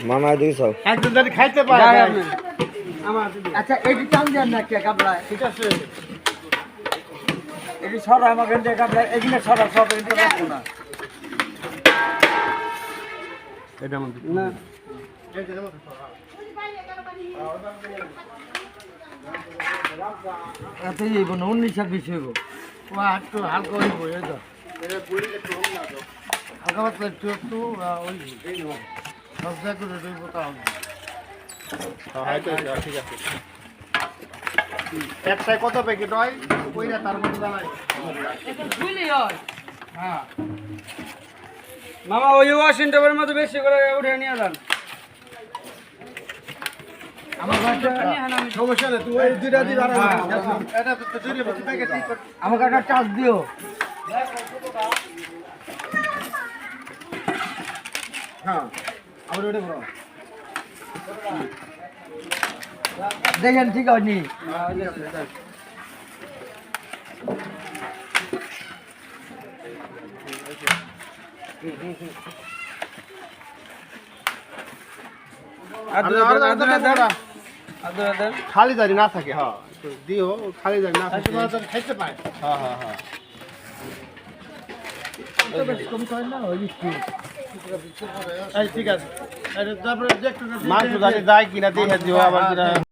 মামা দিস একদম যদি খাইতে পারে আচ্ছা এটি টান দেন না কে কাবলা ঠিক আছে এটি সরা আমাকে দেখ কাবলা এগুলো সরা সব এটা রাখবো না এটা মধ্যে না এত এই বন 19 হইব ও একটু হালকা হইব এই তো এটা বড়ি একটু কম না তো হালকা পাতলা একটু ওই এই না সব জায়গা করে রইব তা হবে হ্যাঁ ঠিক আছে একটাই কত প্যাকেট হয় কইরা তার মধ্যে জানাই এটা ধুইলেই হয় হ্যাঁ মামা ওই ওয়াশিং টেবিলের মধ্যে বেশি করে উঠে নিয়ে যান আমার কাছে সমস্যা নেই তুই ওই দুইটা দিন আর এটা তো দুইটা প্যাকেট ঠিক কর আমাকে একটা চার্জ দিও হ্যাঁ আমার ওটা বড় দেখেন ঠিক হয়নি খালি দাঁড়ি না থাকে হ্যাঁ দিও খালি দাঁড়ি না থাকে খাইতে পায় হ্যাঁ হ্যাঁ হ্যাঁ ঠিক আছে তারপরে মাংস জানি যায় কিনা দেখে দিও আবার